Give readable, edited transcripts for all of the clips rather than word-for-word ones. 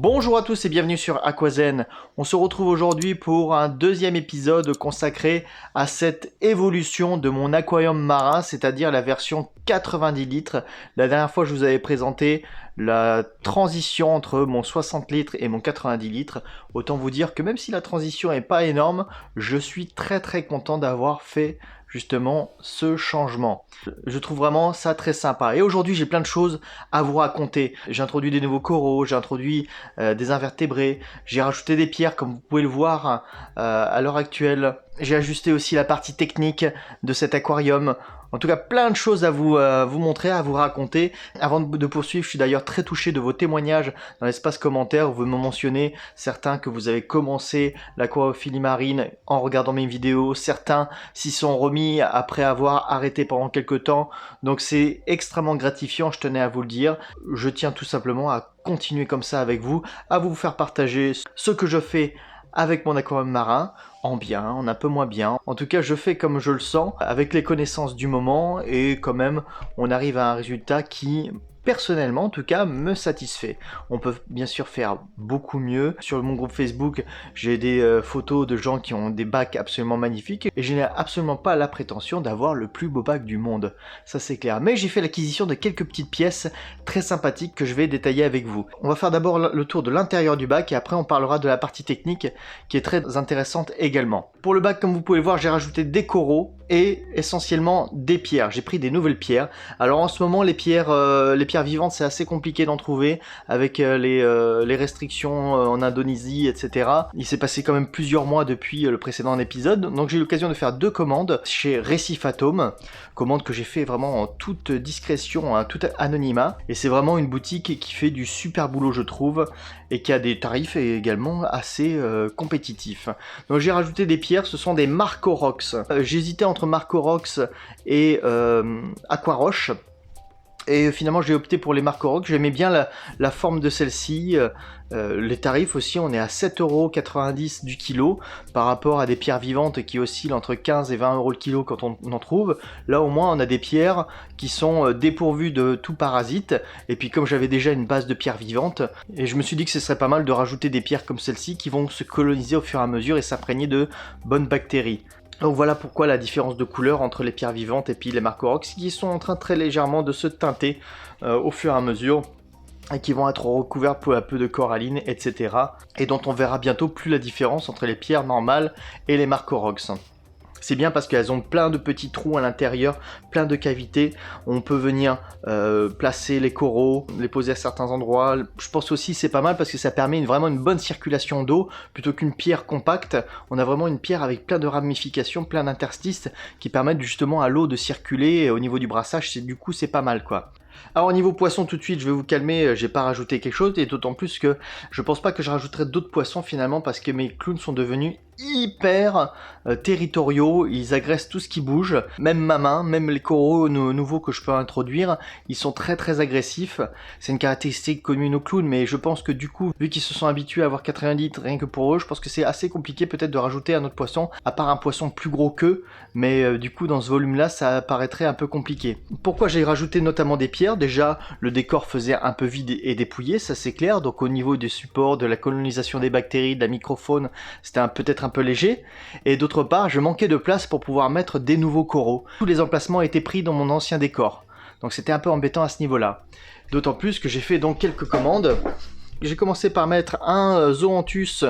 Bonjour à tous et bienvenue sur Aquazen. On se retrouve aujourd'hui pour un deuxième épisode consacré à cette évolution de mon aquarium marin, c'est-à-dire la version 90 litres. La dernière fois, je vous avais présenté la transition entre mon 60 litres et mon 90 litres. Autant vous dire que même si la transition n'est pas énorme, je suis très content d'avoir fait justement ce changement. Je trouve vraiment ça très sympa. Et aujourd'hui, j'ai plein de choses à vous raconter. J'ai introduit des nouveaux coraux, j'ai introduit des invertébrés, j'ai rajouté des pierres comme vous pouvez le voir à l'heure actuelle. J'ai ajusté aussi la partie technique de cet aquarium. En tout cas, plein de choses à vous montrer, à vous raconter. Avant de poursuivre, je suis d'ailleurs très touché de vos témoignages dans l'espace commentaire où vous me mentionnez certains que vous avez commencé l'aquariophilie marine en regardant mes vidéos, certains s'y sont remis après avoir arrêté pendant quelques temps. Donc c'est extrêmement gratifiant, je tenais à vous le dire. Je tiens tout simplement à continuer comme ça avec vous, à vous faire partager ce que je fais avec mon aquarium marin, en bien, en un peu moins bien. En tout cas, je fais comme je le sens, avec les connaissances du moment, et quand même, on arrive à un résultat qui, personnellement en tout cas, me satisfait. On peut bien sûr faire beaucoup mieux. Sur mon groupe Facebook, j'ai des photos de gens qui ont des bacs absolument magnifiques, et je n'ai absolument pas la prétention d'avoir le plus beau bac du monde. Ça c'est clair. Mais j'ai fait l'acquisition de quelques petites pièces très sympathiques que je vais détailler avec vous. On va faire d'abord le tour de l'intérieur du bac, et après on parlera de la partie technique, qui est très intéressante également. Pour le bac, comme vous pouvez le voir, j'ai rajouté des coraux, et essentiellement des pierres. J'ai pris des nouvelles pierres. Alors en ce moment, les pierres vivantes, c'est assez compliqué d'en trouver avec les restrictions en Indonésie, etc. Il s'est passé quand même plusieurs mois depuis le précédent épisode, donc j'ai eu l'occasion de faire 2 commandes chez Recifatome, commande que j'ai fait vraiment en toute discrétion, en tout anonymat, et c'est vraiment une boutique qui fait du super boulot, je trouve, et qui a des tarifs également assez compétitifs. Donc j'ai rajouté des pierres, ce sont des Marcorox. J'hésitais entre Marcorox et Aquaroche, et finalement j'ai opté pour les Marcorox. J'aimais bien la forme de celle-ci. Les tarifs aussi, on est à 7,90€ du kilo par rapport à des pierres vivantes qui oscillent entre 15 et 20€ le kilo quand on en trouve. Là au moins on a des pierres qui sont dépourvues de tout parasite, et puis comme j'avais déjà une base de pierres vivantes, et je me suis dit que ce serait pas mal de rajouter des pierres comme celle-ci qui vont se coloniser au fur et à mesure et s'imprégner de bonnes bactéries. Donc voilà pourquoi la différence de couleur entre les pierres vivantes et puis les Marcorox, qui sont en train très légèrement de se teinter au fur et à mesure, et qui vont être recouverts peu à peu de coralline, etc. Et dont on verra bientôt plus la différence entre les pierres normales et les Marcorox. C'est bien parce qu'elles ont plein de petits trous à l'intérieur, plein de cavités. On peut venir placer les coraux, les poser à certains endroits. Je pense aussi c'est pas mal parce que ça permet vraiment une bonne circulation d'eau. Plutôt qu'une pierre compacte, on a vraiment une pierre avec plein de ramifications, plein d'interstices qui permettent justement à l'eau de circuler. Et au niveau du brassage, du coup c'est pas mal quoi. Alors au niveau poisson, tout de suite je vais vous calmer, j'ai pas rajouté quelque chose, et d'autant plus que je pense pas que je rajouterai d'autres poissons finalement, parce que mes clowns sont devenus hyper territoriaux, ils agressent tout ce qui bouge, même ma main, même les coraux nouveaux que je peux introduire, ils sont très agressifs. C'est une caractéristique commune aux clowns, mais je pense que du coup, vu qu'ils se sont habitués à avoir 80 litres rien que pour eux, je pense que c'est assez compliqué peut-être de rajouter un autre poisson, à part un poisson plus gros qu'eux, mais du coup dans ce volume-là, ça paraîtrait un peu compliqué. Pourquoi j'ai rajouté notamment des pierres? Déjà, le décor faisait un peu vide et dépouillé, ça c'est clair, donc au niveau des supports, de la colonisation des bactéries, de la microfaune, c'était peut-être un peu léger, et d'autre part, je manquais de place pour pouvoir mettre des nouveaux coraux. Tous les emplacements étaient pris dans mon ancien décor, donc c'était un peu embêtant à ce niveau-là. D'autant plus que j'ai fait donc quelques commandes. J'ai commencé par mettre un Zoanthus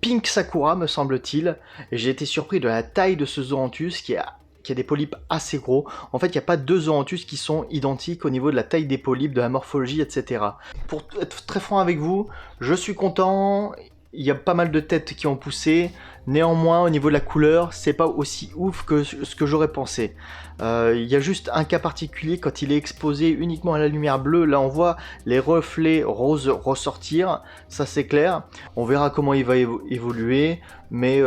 Pink Sakura, me semble-t-il, et j'ai été surpris de la taille de ce Zoanthus qui a des polypes assez gros. En fait, il n'y a pas 2 Zoanthus qui sont identiques au niveau de la taille des polypes, de la morphologie, etc. Pour être très franc avec vous, je suis content. Il y a pas mal de têtes qui ont poussé, néanmoins au niveau de la couleur, c'est pas aussi ouf que ce que j'aurais pensé. Il y a juste un cas particulier quand il est exposé uniquement à la lumière bleue, là on voit les reflets roses ressortir, ça c'est clair. On verra comment il va évoluer, mais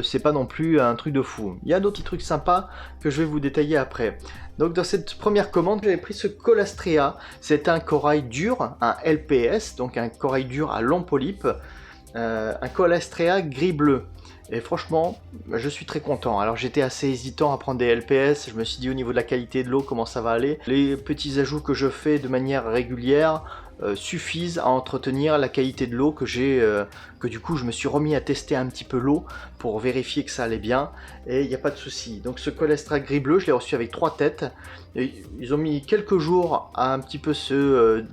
c'est pas non plus un truc de fou. Il y a d'autres petits trucs sympas que je vais vous détailler après. Donc dans cette première commande, j'avais pris ce Colastrea, c'est un corail dur, un LPS, donc un corail dur à long polype. Un Colastrea gris-bleu, et franchement je suis très content. Alors j'étais assez hésitant à prendre des LPS, je me suis dit au niveau de la qualité de l'eau comment ça va aller. Les petits ajouts que je fais de manière régulière, suffisent à entretenir la qualité de l'eau que du coup je me suis remis à tester un petit peu l'eau pour vérifier que ça allait bien et il n'y a pas de souci. Donc ce colestra gris bleu, je l'ai reçu avec 3 têtes. Et ils ont mis quelques jours à un petit peu se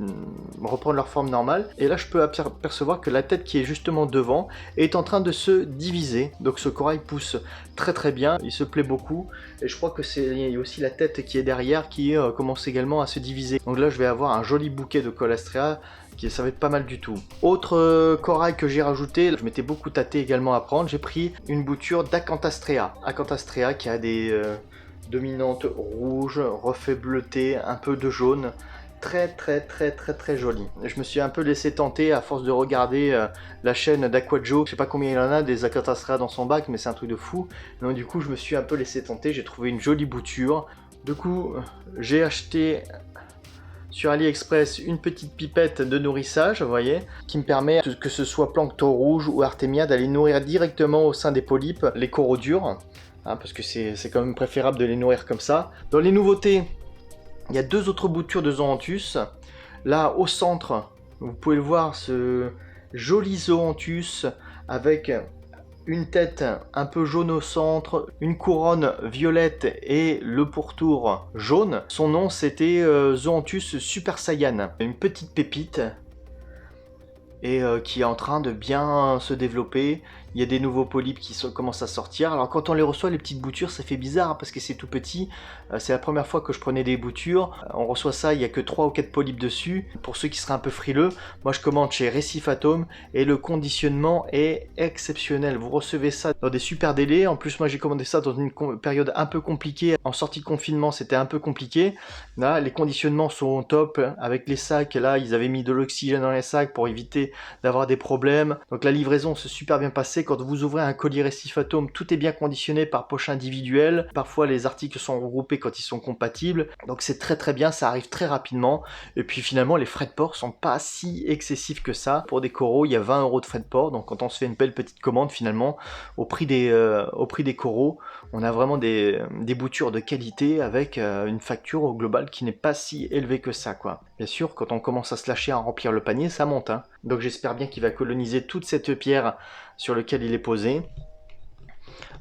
reprendre leur forme normale et là je peux apercevoir que la tête qui est justement devant est en train de se diviser. Donc ce corail pousse très très bien, il se plaît beaucoup et je crois que il y a aussi la tête qui est derrière qui commence également à se diviser. Donc là je vais avoir un joli bouquet de colastrea ça va être pas mal du tout. Autre corail que j'ai rajouté, je m'étais beaucoup tâté également à prendre, j'ai pris une bouture d'Acanthastraea. Acanthastraea qui a des dominantes rouges, reflets bleutés, un peu de jaune. Très joli. Je me suis un peu laissé tenter à force de regarder la chaîne d'Aquajo. Je sais pas combien il en a des Acanthastraea dans son bac, mais c'est un truc de fou. Donc du coup je me suis un peu laissé tenter, j'ai trouvé une jolie bouture. Du coup j'ai acheté sur AliExpress une petite pipette de nourrissage, vous voyez, qui me permet, que ce soit plancton rouge ou artémia, d'aller nourrir directement au sein des polypes les coraux durs, hein, parce que c'est quand même préférable de les nourrir comme ça. Dans les nouveautés, il y a 2 autres boutures de Zoanthus. Là, au centre, vous pouvez le voir, ce joli Zoanthus avec une tête un peu jaune au centre, une couronne violette et le pourtour jaune. Son nom c'était Zoanthus Super Saiyan, une petite pépite et qui est en train de bien se développer. Il y a des nouveaux polypes qui commencent à sortir. Alors quand on les reçoit, les petites boutures, ça fait bizarre hein, parce que c'est tout petit. C'est la première fois que je prenais des boutures. On reçoit ça, il n'y a que 3 ou 4 polypes dessus. Pour ceux qui seraient un peu frileux, moi je commande chez Recife-Atome et le conditionnement est exceptionnel. Vous recevez ça dans des super délais. En plus moi j'ai commandé ça dans une période un peu compliquée. En sortie de confinement c'était un peu compliqué. Là les conditionnements sont top. Avec les sacs, là ils avaient mis de l'oxygène dans les sacs pour éviter d'avoir des problèmes. Donc la livraison s'est super bien passée. Quand vous ouvrez un colis Recife-Atome, tout est bien conditionné par poche individuelle. Parfois les articles sont regroupés quand ils sont compatibles. Donc c'est très bien, ça arrive très rapidement. Et puis finalement les frais de port sont pas si excessifs que ça. Pour des coraux, il y a 20 € de frais de port. Donc quand on se fait une belle petite commande finalement, au prix des coraux, on a vraiment des boutures de qualité avec une facture au global qui n'est pas si élevée que ça quoi. Bien sûr, quand on commence à se lâcher à remplir le panier, ça monte. Hein. Donc j'espère bien qu'il va coloniser toute cette pierre sur laquelle il est posé.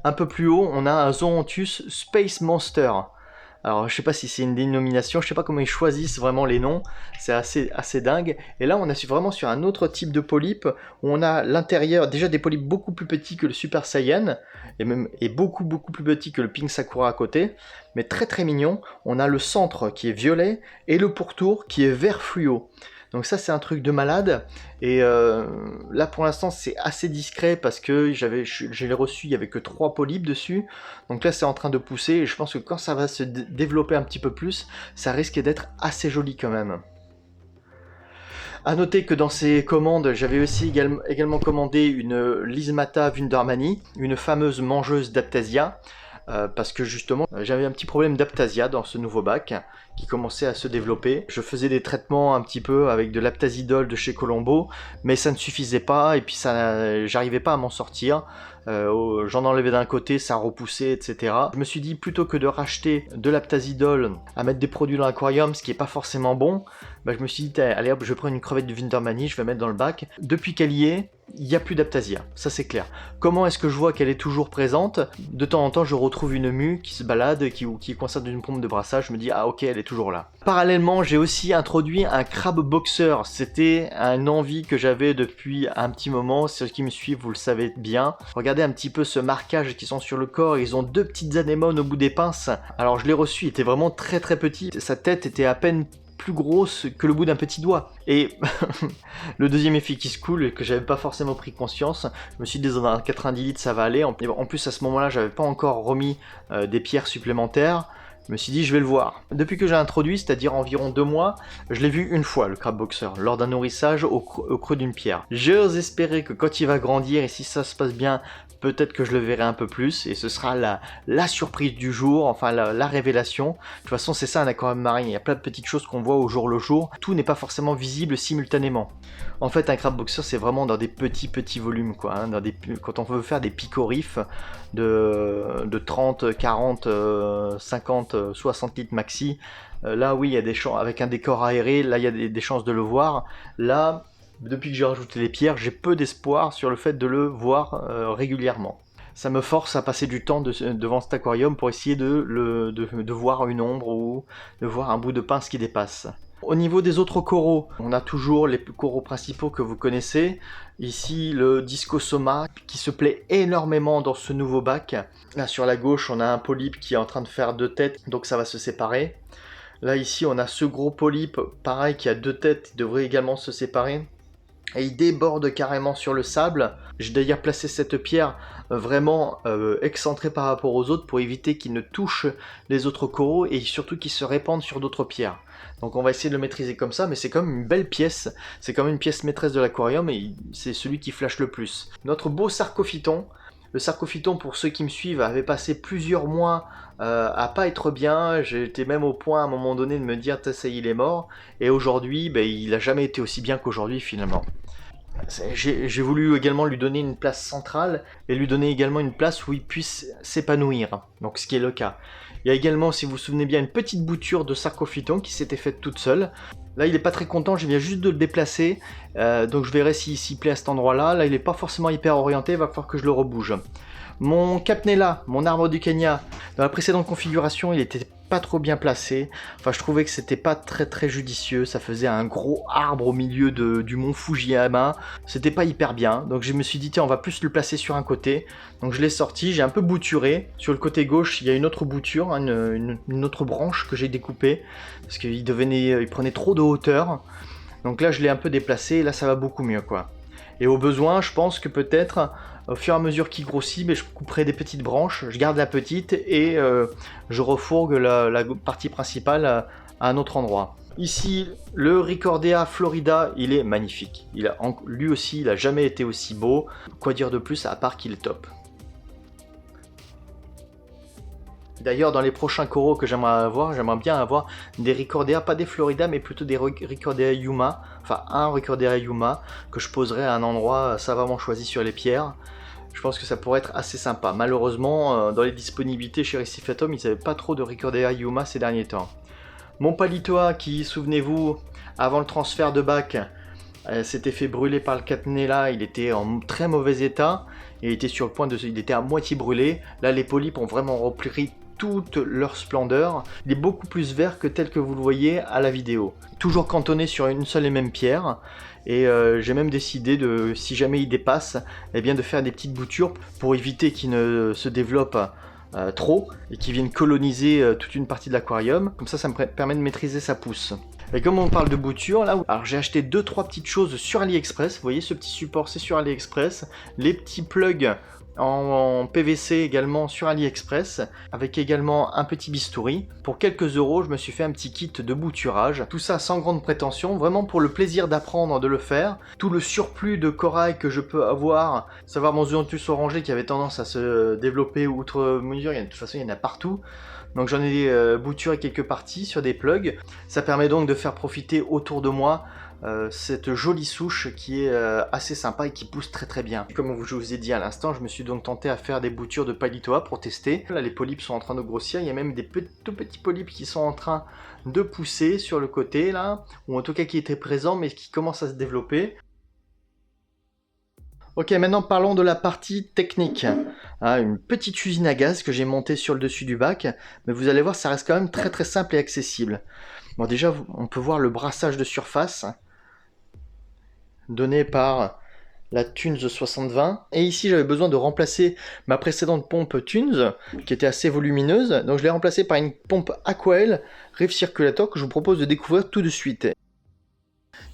Un peu plus haut, on a un Zoanthus Space Monster. Alors je sais pas si c'est une dénomination, je sais pas comment ils choisissent vraiment les noms, c'est assez dingue. Et là on est vraiment sur un autre type de polype, où on a l'intérieur, déjà des polypes beaucoup plus petits que le Super Saiyan, et beaucoup plus petits que le Pink Sakura à côté, mais très mignon. On a le centre qui est violet, et le pourtour qui est vert fluo. Donc ça c'est un truc de malade, et là pour l'instant c'est assez discret parce que je l'ai reçu, il n'y avait que 3 polypes dessus, donc là c'est en train de pousser, et je pense que quand ça va se développer un petit peu plus, ça risque d'être assez joli quand même. A noter que dans ces commandes, j'avais aussi également commandé une Lysmata wundermanni, une fameuse mangeuse d'Aptasia, parce que justement j'avais un petit problème d'aptasia dans ce nouveau bac qui commençait à se développer. Je faisais des traitements un petit peu avec de l'aptasidol de chez Colombo, mais ça ne suffisait pas et puis j'arrivais pas à m'en sortir. J'en enlevais d'un côté, ça repoussait, etc. Je me suis dit plutôt que de racheter de l'aptasidol à mettre des produits dans l'aquarium, ce qui est pas forcément bon, bah, je me suis dit allez hop, je vais prendre une crevette de Wundermanni, je vais mettre dans le bac. Depuis qu'elle y est, il n'y a plus d'aptasia, ça c'est clair. Comment est-ce que je vois qu'elle est toujours présente? De temps en temps, je retrouve une mue qui se balade, qui est coincée dans une pompe de brassage, je me dis ah ok, elle est toujours là. Parallèlement, j'ai aussi introduit un crabe boxer. C'était une envie que j'avais depuis un petit moment. Ceux qui me suivent, vous le savez bien. Regardez un petit peu ce marquage qui sont sur le corps. Ils ont 2 petites anémones au bout des pinces. Alors je l'ai reçu, il était vraiment très petit. Sa tête était à peine plus grosse que le bout d'un petit doigt. Et le deuxième effet qui se coule, que j'avais pas forcément pris conscience, je me suis dit dans un 90 litres ça va aller. En plus à ce moment-là, j'avais pas encore remis des pierres supplémentaires. Je me suis dit, je vais le voir. Depuis que j'ai introduit, c'est-à-dire environ 2 mois, je l'ai vu une fois, le crabe boxer, lors d'un nourrissage au creux d'une pierre. J'ose espérer que quand il va grandir, et si ça se passe bien, peut-être que je le verrai un peu plus et ce sera la surprise du jour, enfin la révélation. De toute façon, c'est ça un aquarium marin, il y a plein de petites choses qu'on voit au jour le jour, tout n'est pas forcément visible simultanément. En fait, un crabe boxer, c'est vraiment dans des petits volumes, quoi, hein, quand on veut faire des picorifs de 30, 40, 50, 60 litres maxi, là oui, il y a des chances, avec un décor aéré, là il y a des chances de le voir. Là, depuis que j'ai rajouté les pierres, j'ai peu d'espoir sur le fait de le voir régulièrement. Ça me force à passer du temps devant cet aquarium pour essayer de voir une ombre ou de voir un bout de pince qui dépasse. Au niveau des autres coraux, on a toujours les coraux principaux que vous connaissez. Ici, le Discosoma qui se plaît énormément dans ce nouveau bac. Là, sur la gauche, on a un polype qui est en train de faire 2 têtes, donc ça va se séparer. Là, ici, on a ce gros polype, pareil, qui a 2 têtes, il devrait également se séparer. Et il déborde carrément sur le sable. J'ai d'ailleurs placé cette pierre vraiment excentrée par rapport aux autres pour éviter qu'il ne touche les autres coraux et surtout qu'il se répande sur d'autres pierres. Donc on va essayer de le maîtriser comme ça, mais c'est comme une belle pièce. C'est comme une pièce maîtresse de l'aquarium et c'est celui qui flash le plus. Notre beau sarcophyton. Le sarcophyton, pour ceux qui me suivent, avait passé plusieurs mois à pas être bien. J'étais même au point à un moment donné de me dire ça y est, il est mort. Et aujourd'hui, ben, il n'a jamais été aussi bien qu'aujourd'hui finalement. J'ai voulu également lui donner une place centrale et lui donner également une place où il puisse s'épanouir, donc ce qui est le cas. Il y a également, si vous vous souvenez bien, une petite bouture de sarcophyton qui s'était faite toute seule. Là, il n'est pas très content, je viens juste de le déplacer, donc je verrai s'il plaît à cet endroit-là. Là, il n'est pas forcément hyper orienté, il va falloir que je le rebouge. Mon Capnella, mon arbre du Kenya, dans la précédente configuration, il était pas trop bien placé. Enfin, je trouvais que c'était pas très judicieux. Ça faisait un gros arbre au milieu du mont Fujiyama. C'était pas hyper bien. Donc je me suis dit, tiens, on va plus le placer sur un côté. Donc je l'ai sorti, j'ai un peu bouturé. Sur le côté gauche, il y a une autre bouture, hein, une autre branche que j'ai découpée. Parce qu'il prenait trop de hauteur. Donc là, je l'ai un peu déplacé et là, ça va beaucoup mieux, quoi. Et au besoin, je pense que peut-être, au fur et à mesure qu'il grossit, je couperai des petites branches, je garde la petite et je refourgue la partie principale à un autre endroit. Ici, le Ricordea Florida, il est magnifique. Lui aussi, il n'a jamais été aussi beau. Quoi dire de plus à part qu'il est top. D'ailleurs, dans les prochains coraux que j'aimerais bien avoir des Ricordea, pas des Florida, mais plutôt des Ricordea Yuma, enfin un Ricordea Yuma, que je poserai à un endroit savamment choisi sur les pierres. Je pense que ça pourrait être assez sympa. Malheureusement, dans les disponibilités chez Recifatum, ils n'avaient pas trop de Ricordea Yuma ces derniers temps. Mon Palitoa, qui, souvenez-vous, avant le transfert de bac, s'était fait brûler par le Cattleya, il était en très mauvais état, il était à moitié brûlé. Là, les polypes ont vraiment repris toute leur splendeur. Il est beaucoup plus vert que tel que vous le voyez à la vidéo. Toujours cantonné sur une seule et même pierre. Et j'ai même décidé de, si jamais il dépasse, eh bien de faire des petites boutures pour éviter qu'il ne se développe trop et qu'il vienne coloniser toute une partie de l'aquarium. Comme ça me permet de maîtriser sa pousse. Et comme on parle de bouture, là, alors j'ai acheté 2-3 petites choses sur AliExpress. Vous voyez ce petit support, c'est sur AliExpress. Les petits plugs en PVC également sur AliExpress, avec également un petit bistouri. Pour quelques euros, je me suis fait un petit kit de bouturage. Tout ça sans grande prétention, vraiment pour le plaisir d'apprendre de le faire. Tout le surplus de corail que je peux avoir, savoir mon Zoanthus orangé qui avait tendance à se développer outre mesure, de toute façon il y en a partout. Donc j'en ai bouturé quelques parties sur des plugs. Ça permet donc de faire profiter autour de moi cette jolie souche qui est assez sympa et qui pousse très bien. Comme je vous ai dit à l'instant, je me suis donc tenté à faire des boutures de Palitoa pour tester. Là les polypes sont en train de grossir, il y a même des tout petits polypes qui sont en train de pousser sur le côté là, ou en tout cas qui étaient présents mais qui commencent à se développer. Ok, maintenant parlons de la partie technique. Une petite usine à gaz que j'ai montée sur le dessus du bac, mais vous allez voir, ça reste quand même très simple et accessible. Bon, déjà, on peut voir le brassage de surface donné par la Thunes 6020. Et ici, j'avais besoin de remplacer ma précédente pompe Thunes, qui était assez volumineuse. Donc, je l'ai remplacée par une pompe Aquael Reef Circulator que je vous propose de découvrir tout de suite.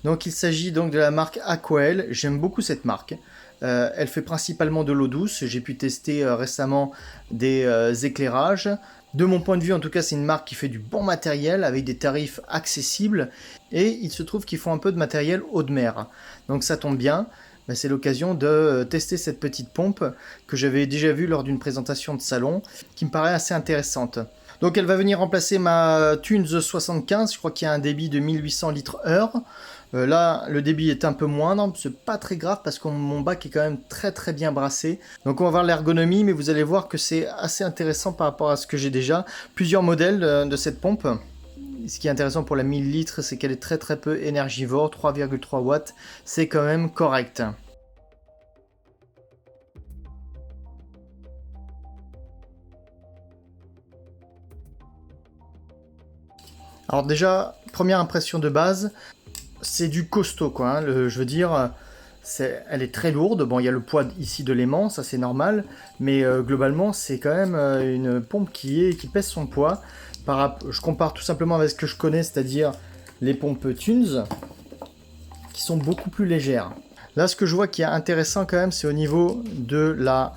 Donc, il s'agit donc de la marque Aquael. J'aime beaucoup cette marque. Elle fait principalement de l'eau douce. J'ai pu tester récemment des éclairages. De mon point de vue, en tout cas, c'est une marque qui fait du bon matériel avec des tarifs accessibles. Et il se trouve qu'ils font un peu de matériel haut de mer. Donc ça tombe bien. ben, c'est l'occasion de tester cette petite pompe que j'avais déjà vue lors d'une présentation de salon, qui me paraît assez intéressante. Donc elle va venir remplacer ma Thunes 75, je crois qu'il y a un débit de 1800 litres heure. Là, le débit est un peu moindre, c'est pas très grave parce que mon bac est quand même très bien brassé. Donc on va voir l'ergonomie, mais vous allez voir que c'est assez intéressant par rapport à ce que j'ai déjà. Plusieurs modèles de cette pompe. Ce qui est intéressant pour la 1000 litres, c'est qu'elle est très peu énergivore, 3,3 watts, c'est quand même correct. Alors déjà, première impression de base, c'est du costaud quoi, hein. Je veux dire, elle est très lourde. Bon, il y a le poids ici de l'aimant, ça c'est normal, mais globalement c'est quand même une pompe qui pèse son poids. Je compare tout simplement avec ce que je connais, c'est-à-dire les pompes Thunes, qui sont beaucoup plus légères. Là, ce que je vois qui est intéressant quand même, c'est au niveau de la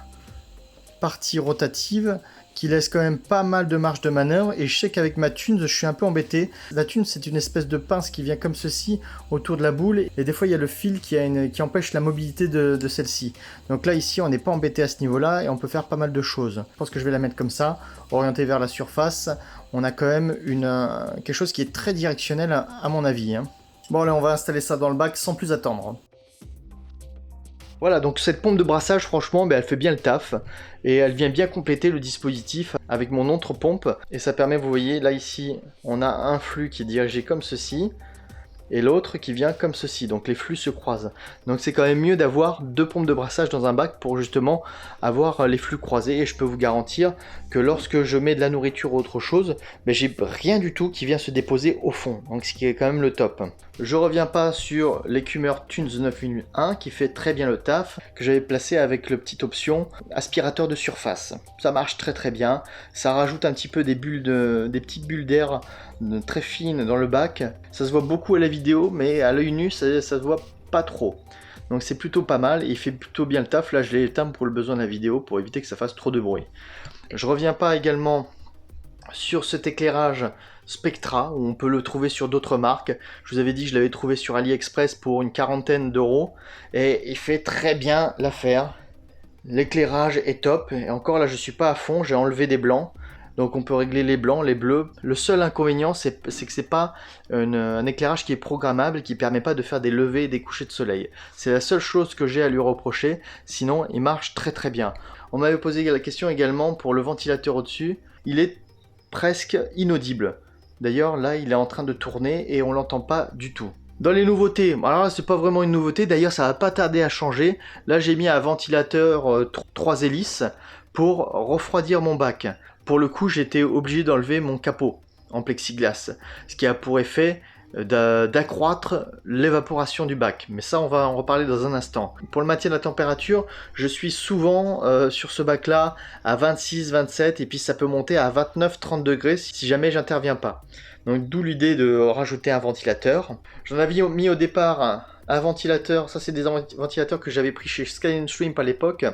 partie rotative, qui laisse quand même pas mal de marge de manœuvre, et je sais qu'avec ma Thunes, je suis un peu embêté. La Thunes, c'est une espèce de pince qui vient comme ceci autour de la boule, et des fois il y a le fil qui empêche la mobilité de celle-ci. Donc là, ici, on n'est pas embêté à ce niveau-là, et on peut faire pas mal de choses. Je pense que je vais la mettre comme ça, orientée vers la surface. On a quand même quelque chose qui est très directionnel à mon avis, hein. Bon, là, on va installer ça dans le bac sans plus attendre. Voilà, donc cette pompe de brassage, franchement, elle fait bien le taf. Et elle vient bien compléter le dispositif avec mon autre pompe. Et ça permet, vous voyez, là ici, on a un flux qui est dirigé comme ceci. Et l'autre qui vient comme ceci, donc les flux se croisent. Donc c'est quand même mieux d'avoir deux pompes de brassage dans un bac pour justement avoir les flux croisés, et je peux vous garantir que lorsque je mets de la nourriture ou autre chose, j'ai rien du tout qui vient se déposer au fond, donc ce qui est quand même le top. Je reviens pas sur l'écumeur Thunes 9001 qui fait très bien le taf, que j'avais placé avec le petite option aspirateur de surface. Ça marche très bien, ça rajoute un petit peu des petites bulles d'air très fines dans le bac. Ça se voit beaucoup à la vidéo, mais à l'œil nu ça se voit pas trop. Donc c'est plutôt pas mal, et il fait plutôt bien le taf. Là je l'ai éteint pour le besoin de la vidéo, pour éviter que ça fasse trop de bruit. Je reviens pas également sur cet éclairage Spectra, où on peut le trouver sur d'autres marques. Je vous avais dit que je l'avais trouvé sur AliExpress pour une quarantaine d'euros, et il fait très bien l'affaire. L'éclairage est top, et encore là je suis pas à fond, j'ai enlevé des blancs. Donc on peut régler les blancs, les bleus. Le seul inconvénient, c'est que c'est pas un éclairage qui est programmable, qui permet pas de faire des levées et des couchers de soleil. C'est la seule chose que j'ai à lui reprocher, sinon il marche très bien. On m'avait posé la question également pour le ventilateur au-dessus. Il est presque inaudible. D'ailleurs là il est en train de tourner et on l'entend pas du tout. Dans les nouveautés, alors là c'est pas vraiment une nouveauté, d'ailleurs ça va pas tarder à changer. Là j'ai mis un ventilateur 3 hélices pour refroidir mon bac. Pour le coup, j'étais obligé d'enlever mon capot en plexiglas, ce qui a pour effet d'accroître l'évaporation du bac. Mais ça, on va en reparler dans un instant. Pour le maintien de la température, je suis souvent sur ce bac-là à 26, 27, et puis ça peut monter à 29, 30 degrés si jamais j'interviens pas. Donc d'où l'idée de rajouter un ventilateur. J'en avais mis au départ un ventilateur, ça c'est des ventilateurs que j'avais pris chez Sky & Shrimp à l'époque.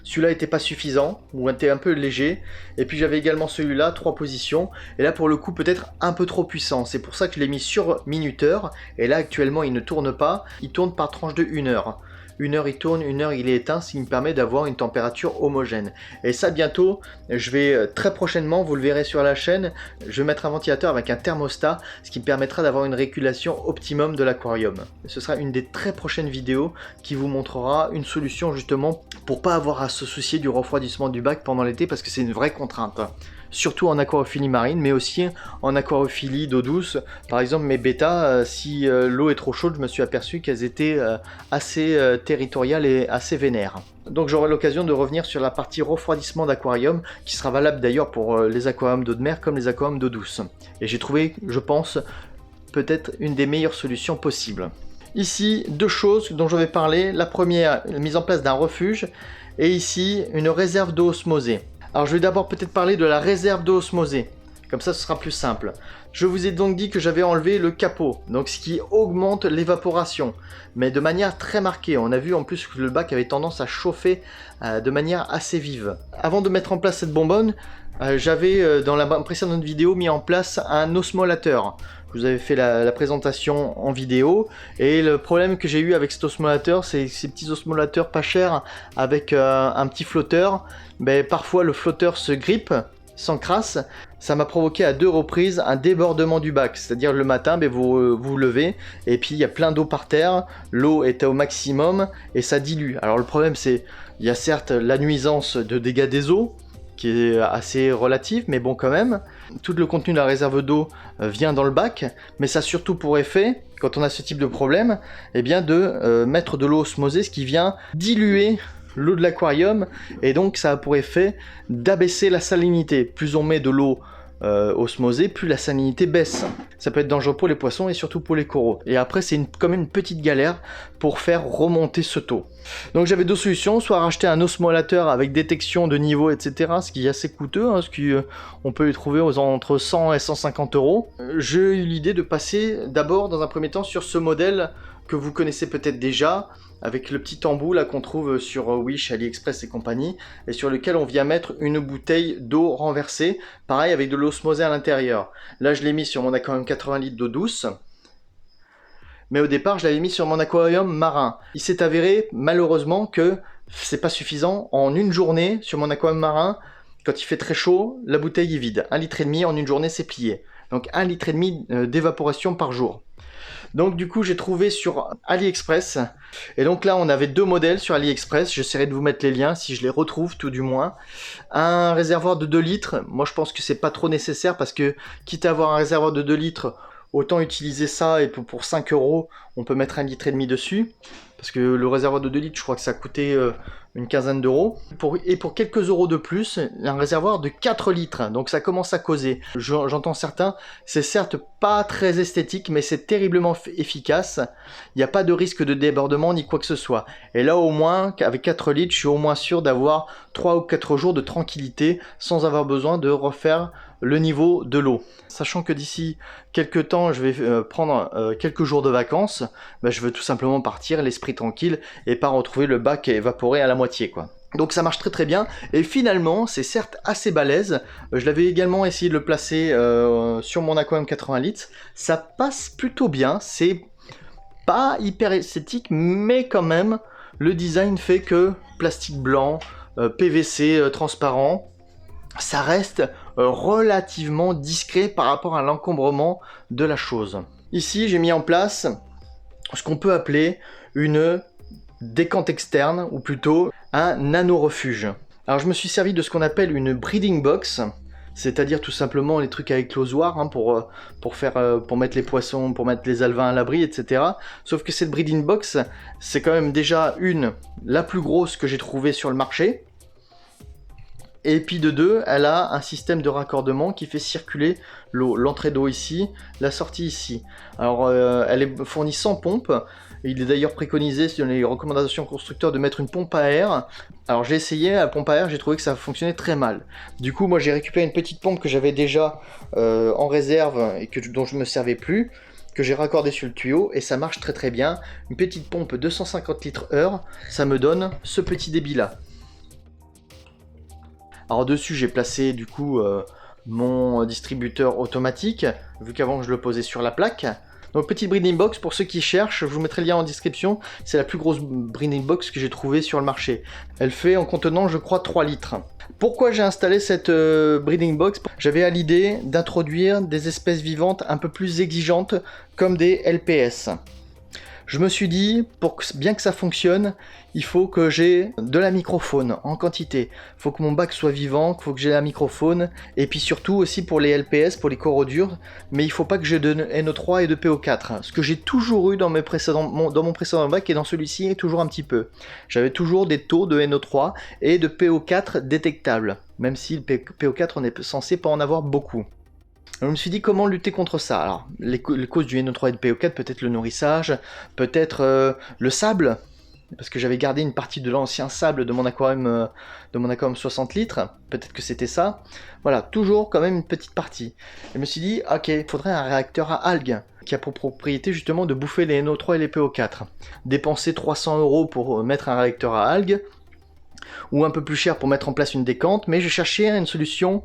Celui-là n'était pas suffisant, ou était un peu léger, et puis j'avais également celui-là, 3 positions, et là pour le coup peut-être un peu trop puissant, c'est pour ça que je l'ai mis sur minuteur, et là actuellement il ne tourne pas, il tourne par tranche de 1 heure. 1 heure il tourne, 1 heure il est éteint, ce qui me permet d'avoir une température homogène. Et ça bientôt, je vais très prochainement, vous le verrez sur la chaîne, je vais mettre un ventilateur avec un thermostat, ce qui me permettra d'avoir une régulation optimum de l'aquarium. Ce sera une des très prochaines vidéos qui vous montrera une solution justement pour pas avoir à se soucier du refroidissement du bac pendant l'été, parce que c'est une vraie contrainte. Surtout en aquarophilie marine, mais aussi en aquarophilie d'eau douce. Par exemple, mes bêtas, si l'eau est trop chaude, je me suis aperçu qu'elles étaient assez territoriales et assez vénères. Donc j'aurai l'occasion de revenir sur la partie refroidissement d'aquarium, qui sera valable d'ailleurs pour les aquariums d'eau de mer comme les aquariums d'eau douce. Et j'ai trouvé, je pense, peut-être une des meilleures solutions possibles. Ici, deux choses dont je vais parler. La première, la mise en place d'un refuge, et ici, une réserve d'eau osmosée. Alors je vais d'abord peut-être parler de la réserve d'eau osmosée, comme ça ce sera plus simple. Je vous ai donc dit que j'avais enlevé le capot, donc ce qui augmente l'évaporation, mais de manière très marquée. On a vu en plus que le bac avait tendance à chauffer de manière assez vive. Avant de mettre en place cette bonbonne, j'avais dans la précédente vidéo mis en place un osmolateur. Je vous avez fait la présentation en vidéo. Et le problème que j'ai eu avec cet osmolateur, c'est ces petits osmolateurs pas chers avec un petit flotteur. Ben, parfois le flotteur se grippe, s'encrasse. Ça m'a provoqué à 2 reprises un débordement du bac. C'est-à-dire le matin, ben, vous vous levez et puis il y a plein d'eau par terre. L'eau est au maximum et ça dilue. Alors le problème c'est, il y a certes la nuisance de dégâts des eaux, qui est assez relative, mais bon quand même. Tout le contenu de la réserve d'eau vient dans le bac, mais ça a surtout pour effet, quand on a ce type de problème, eh bien de mettre de l'eau osmosée, ce qui vient diluer l'eau de l'aquarium, et donc ça a pour effet d'abaisser la salinité. Plus on met de l'eau osmosée, plus la salinité baisse. Ça peut être dangereux pour les poissons et surtout pour les coraux. Et après, c'est quand même une petite galère pour faire remonter ce taux. Donc j'avais 2 solutions, soit racheter un osmolateur avec détection de niveau, etc., ce qui est assez coûteux, hein, on peut les trouver entre 100 et 150 euros. J'ai eu l'idée de passer d'abord, dans un premier temps, sur ce modèle que vous connaissez peut-être déjà, avec le petit embout là qu'on trouve sur Wish, AliExpress et compagnie, et sur lequel on vient mettre une bouteille d'eau renversée, pareil avec de l'osmosée à l'intérieur. Là je l'ai mis sur mon aquarium 80 litres d'eau douce, mais au départ je l'avais mis sur mon aquarium marin. Il s'est avéré malheureusement que c'est pas suffisant. En une journée sur mon aquarium marin, quand il fait très chaud, la bouteille est vide. 1,5 litre en une journée, c'est plié. Donc 1,5 litre d'évaporation par jour. Donc du coup j'ai trouvé sur AliExpress, et donc là on avait 2 modèles sur AliExpress, j'essaierai de vous mettre les liens si je les retrouve tout du moins. Un réservoir de 2 litres, moi je pense que c'est pas trop nécessaire parce que quitte à avoir un réservoir de 2 litres, autant utiliser ça, et pour 5 euros on peut mettre 1,5 litre dessus. Parce que le réservoir de 2 litres, je crois que ça a coûté une quinzaine d'euros. Et pour quelques euros de plus, un réservoir de 4 litres. Donc ça commence à causer. J'entends certains, c'est certes pas très esthétique, mais c'est terriblement efficace. Il n'y a pas de risque de débordement ni quoi que ce soit. Et là au moins, avec 4 litres, je suis au moins sûr d'avoir 3 ou 4 jours de tranquillité sans avoir besoin de refaire le niveau de l'eau. Sachant que d'ici quelques temps, je vais prendre quelques jours de vacances, ben, je veux tout simplement partir l'esprit tranquille et pas retrouver le bac évaporé à la moitié, quoi. Donc ça marche très très bien, et finalement c'est certes assez balèze. Je l'avais également essayé de le placer sur mon aquarium 80 litres, ça passe plutôt bien, c'est pas hyper esthétique, mais quand même le design fait que plastique blanc, PVC transparent, ça reste relativement discret par rapport à l'encombrement de la chose. Ici j'ai mis en place ce qu'on peut appeler une décante externe, ou plutôt un nano-refuge. Alors je me suis servi de ce qu'on appelle une breeding box, c'est-à-dire tout simplement les trucs à éclosoir, hein, pour mettre les poissons, pour mettre les alevins à l'abri, etc. Sauf que cette breeding box, c'est quand même déjà la plus grosse que j'ai trouvée sur le marché. Et puis de 2, elle a un système de raccordement qui fait circuler l'eau, l'entrée d'eau ici, la sortie ici. Alors elle est fournie sans pompe. Il est d'ailleurs préconisé dans les recommandations constructeurs de mettre une pompe à air. Alors j'ai essayé la pompe à air, j'ai trouvé que ça fonctionnait très mal. Du coup moi j'ai récupéré une petite pompe que j'avais déjà en réserve et dont je ne me servais plus, que j'ai raccordé sur le tuyau, et ça marche très très bien. Une petite pompe 250 litres heure, ça me donne ce petit débit là. Alors dessus j'ai placé du coup mon distributeur automatique, vu qu'avant je le posais sur la plaque. Donc petite breeding box, pour ceux qui cherchent, je vous mettrai le lien en description, c'est la plus grosse breeding box que j'ai trouvée sur le marché. Elle fait en contenant je crois 3 litres. Pourquoi j'ai installé cette breeding box? J'avais à l'idée d'introduire des espèces vivantes un peu plus exigeantes, comme des LPS. Je me suis dit, bien que ça fonctionne, il faut que j'ai de la microfaune en quantité. Il faut que mon bac soit vivant, il faut que j'ai la microfaune, et puis surtout aussi pour les LPS, pour les coraux durs, mais il ne faut pas que j'ai de NO3 et de PO4. Ce que j'ai toujours eu dans mon précédent bac, et dans celui-ci toujours un petit peu. J'avais toujours des taux de NO3 et de PO4 détectables, même si le PO4 on est censé pas en avoir beaucoup. Alors, je me suis dit comment lutter contre ça. Alors les causes du NO3 et du PO4, peut-être le nourrissage, peut-être le sable, parce que j'avais gardé une partie de l'ancien sable de mon aquarium 60 litres, peut-être que c'était ça. Voilà, toujours quand même une petite partie. Et je me suis dit, ok, il faudrait un réacteur à algues, qui a pour propriété justement de bouffer les NO3 et les PO4. Dépenser 300 € pour mettre un réacteur à algues, ou un peu plus cher pour mettre en place une décante, mais je cherchais une solution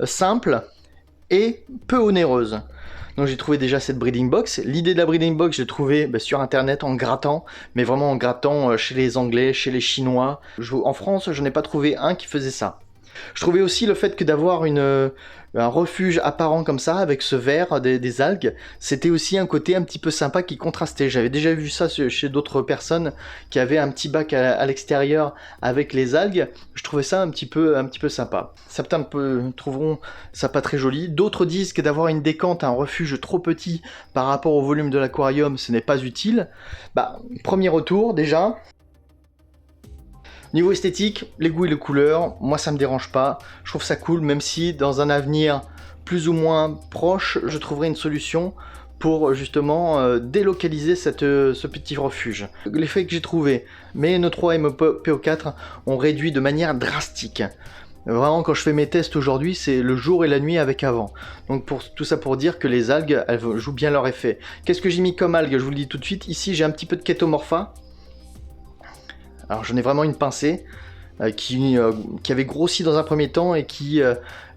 simple, et peu onéreuse. Donc j'ai trouvé déjà cette breeding box. L'idée de la breeding box, je l'ai trouvée sur internet en grattant, mais vraiment en grattant chez les Anglais, chez les Chinois. En France, je n'ai pas trouvé un qui faisait ça. Je trouvais aussi le fait que d'avoir un refuge apparent comme ça, avec ce vert des algues, c'était aussi un côté un petit peu sympa qui contrastait. J'avais déjà vu ça chez d'autres personnes qui avaient un petit bac à l'extérieur avec les algues. Je trouvais ça un petit peu sympa. Certains trouveront ça pas très joli. D'autres disent que d'avoir une décante, un refuge trop petit par rapport au volume de l'aquarium, ce n'est pas utile. Premier retour déjà. Niveau esthétique, les goûts et les couleurs, moi ça me dérange pas, je trouve ça cool, même si dans un avenir plus ou moins proche, je trouverai une solution pour justement délocaliser ce petit refuge. L'effet que j'ai trouvé, mes NO3 et mes PO4 ont réduit de manière drastique. Vraiment, quand je fais mes tests aujourd'hui, c'est le jour et la nuit avec avant. Donc tout ça pour dire que les algues, elles jouent bien leur effet. Qu'est-ce que j'ai mis comme algues? Je vous le dis tout de suite. Ici, j'ai un petit peu de Chaetomorpha. Alors j'en ai vraiment une pincée qui avait grossi dans un premier temps et qui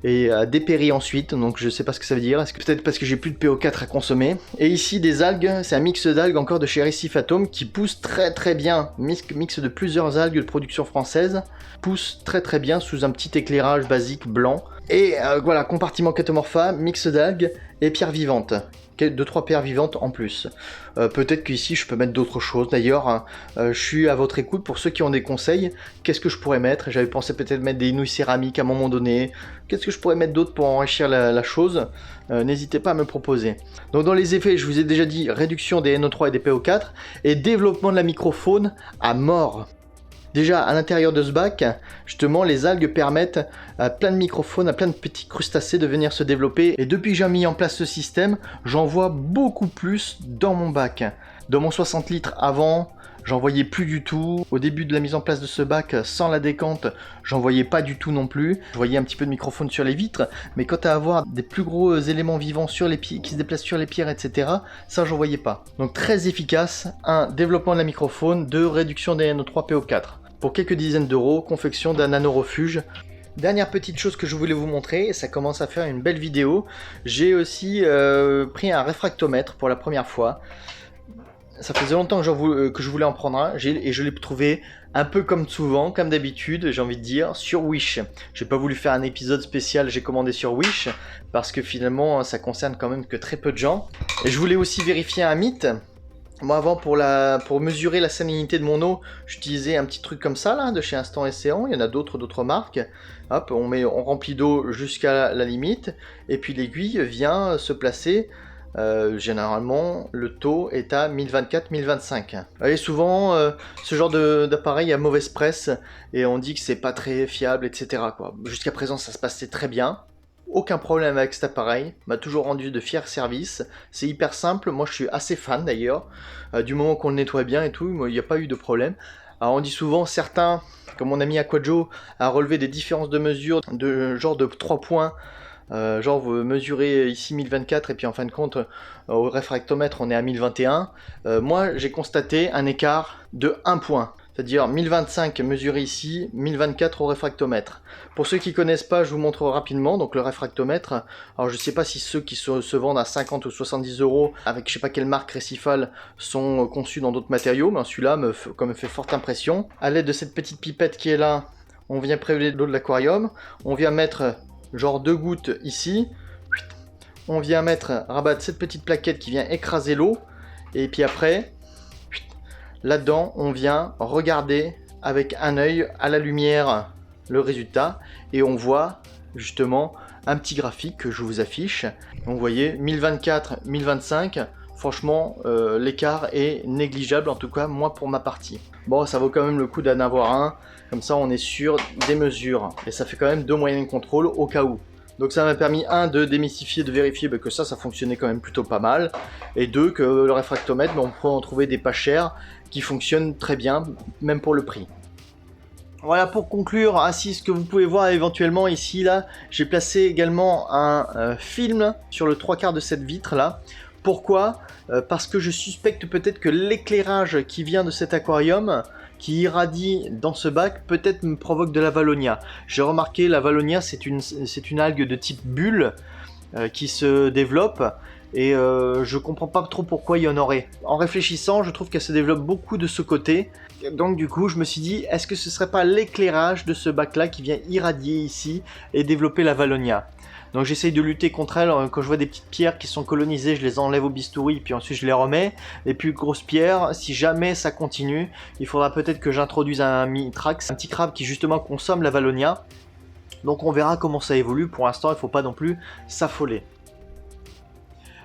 est dépéri ensuite, donc je sais pas ce que ça veut dire, est-ce que peut-être parce que j'ai plus de PO4 à consommer. Et ici des algues, c'est un mix d'algues encore de chez Recifatum qui pousse très bien, mix de plusieurs algues de production française, pousse très bien sous un petit éclairage basique blanc. Et voilà, compartiment Chaetomorpha, mix d'algues et pierres vivantes. 2-3 pierres vivantes en plus. Peut-être qu'ici je peux mettre d'autres choses. D'ailleurs, hein, je suis à votre écoute pour ceux qui ont des conseils. Qu'est-ce que je pourrais mettre? J'avais pensé peut-être mettre des nouilles céramiques à un moment donné. Qu'est-ce que je pourrais mettre d'autre pour enrichir la chose? N'hésitez pas à me proposer. Donc dans les effets, je vous ai déjà dit réduction des NO3 et des PO4 et développement de la microfaune à mort. Déjà, à l'intérieur de ce bac, justement, les algues permettent à plein de microphones, à plein de petits crustacés de venir se développer. Et depuis que j'ai mis en place ce système, j'en vois beaucoup plus dans mon bac. Dans mon 60 litres avant, j'en voyais plus du tout. Au début de la mise en place de ce bac, sans la décante, j'en voyais pas du tout non plus. Je voyais un petit peu de microphone sur les vitres, mais quand à avoir des plus gros éléments vivants sur les pieds, qui se déplacent sur les pierres, etc., ça j'en voyais pas. Donc très efficace. 1. Développement de la microphone. 2. Réduction des NO3 PO4. Pour quelques dizaines d'euros, confection d'un nano-refuge. Dernière petite chose que je voulais vous montrer, et ça commence à faire une belle vidéo, j'ai aussi pris un réfractomètre pour la première fois. Ça faisait longtemps que je voulais en prendre un, et je l'ai trouvé un peu comme souvent, comme d'habitude, j'ai envie de dire, sur Wish. J'ai pas voulu faire un épisode spécial, j'ai commandé sur Wish, parce que finalement ça concerne quand même que très peu de gens. Et je voulais aussi vérifier un mythe. Moi avant pour mesurer la salinité de mon eau, j'utilisais un petit truc comme ça là, de chez Instant Océan, il y en a d'autres marques. Hop, on remplit d'eau jusqu'à la limite, et puis l'aiguille vient se placer. Généralement, le taux est à 1024-1025. Et souvent, ce genre d'appareil a mauvaise presse, et on dit que c'est pas très fiable, etc. Jusqu'à présent, ça se passait très bien. Aucun problème avec cet appareil, m'a toujours rendu de fiers services, c'est hyper simple, moi je suis assez fan d'ailleurs, du moment qu'on le nettoie bien et tout, il n'y a pas eu de problème. Alors on dit souvent, certains, comme mon ami Aquajo, a relevé des différences de mesure de genre de 3 points, genre vous mesurez ici 1024 et puis en fin de compte au réfractomètre on est à 1021, moi j'ai constaté un écart de 1 point. C'est-à-dire 1025 mesuré ici, 1024 au réfractomètre. Pour ceux qui connaissent pas, je vous montre rapidement. Donc le réfractomètre, alors je sais pas si ceux qui se vendent à 50 ou 70 euros avec je sais pas quelle marque Récifal sont conçus dans d'autres matériaux, mais celui-là me fait forte impression. À l'aide de cette petite pipette qui est là, on vient prélever de l'eau de l'aquarium, on vient mettre genre 2 gouttes ici, on vient rabattre cette petite plaquette qui vient écraser l'eau, et puis après, là-dedans, on vient regarder avec un œil à la lumière le résultat et on voit justement un petit graphique que je vous affiche. Donc vous voyez 1024, 1025, franchement l'écart est négligeable, en tout cas moi pour ma partie. Bon, ça vaut quand même le coup d'en avoir un, comme ça on est sûr des mesures et ça fait quand même 2 moyens de contrôle au cas où. Donc ça m'a permis, 1, de démystifier, de vérifier que ça fonctionnait quand même plutôt pas mal, et 2, que le réfractomètre, on peut en trouver des pas chers qui fonctionnent très bien, même pour le prix. Voilà, pour conclure, ainsi ce que vous pouvez voir éventuellement ici, là, j'ai placé également un film sur le 3/4 de cette vitre là. Pourquoi? Parce que je suspecte peut-être que l'éclairage qui vient de cet aquarium, qui irradie dans ce bac, peut-être me provoque de la Valonia. J'ai remarqué, la Valonia c'est une algue de type bulle, qui se développe. Et je comprends pas trop pourquoi il y en aurait. En réfléchissant, je trouve qu'elle se développe beaucoup de ce côté. Donc du coup, je me suis dit, est-ce que ce serait pas l'éclairage de ce bac là qui vient irradier ici et développer la Valonia? Donc j'essaye de lutter contre elle. Quand je vois des petites pierres qui sont colonisées, je les enlève au bistouri, puis ensuite je les remets. Les plus grosses pierres, si jamais ça continue, il faudra peut-être que j'introduise un Mitrax, un petit crabe qui justement consomme la Valonia. Donc on verra comment ça évolue. Pour l'instant, il ne faut pas non plus s'affoler.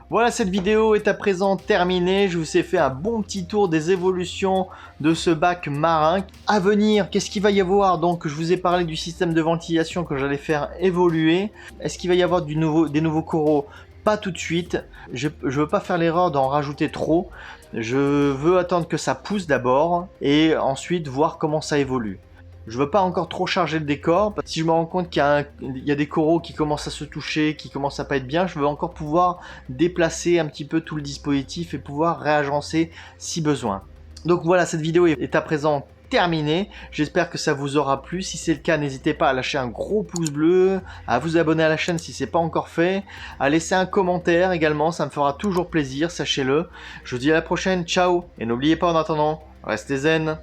Voilà, cette vidéo est à présent terminée. Je vous ai fait un bon petit tour des évolutions de ce bac marin. À venir, qu'est-ce qu'il va y avoir? Donc, je vous ai parlé du système de ventilation que j'allais faire évoluer. Est-ce qu'il va y avoir des nouveaux coraux? Pas tout de suite. Je veux pas faire l'erreur d'en rajouter trop. Je veux attendre que ça pousse d'abord et ensuite voir comment ça évolue. Je veux pas encore trop charger le décor. Si je me rends compte qu'il y a des coraux qui commencent à se toucher, qui commencent à pas être bien, je veux encore pouvoir déplacer un petit peu tout le dispositif et pouvoir réagencer si besoin. Donc voilà, cette vidéo est à présent terminée. J'espère que ça vous aura plu. Si c'est le cas, n'hésitez pas à lâcher un gros pouce bleu, à vous abonner à la chaîne si c'est pas encore fait, à laisser un commentaire également, ça me fera toujours plaisir, sachez-le. Je vous dis à la prochaine, ciao, et n'oubliez pas en attendant, restez zen.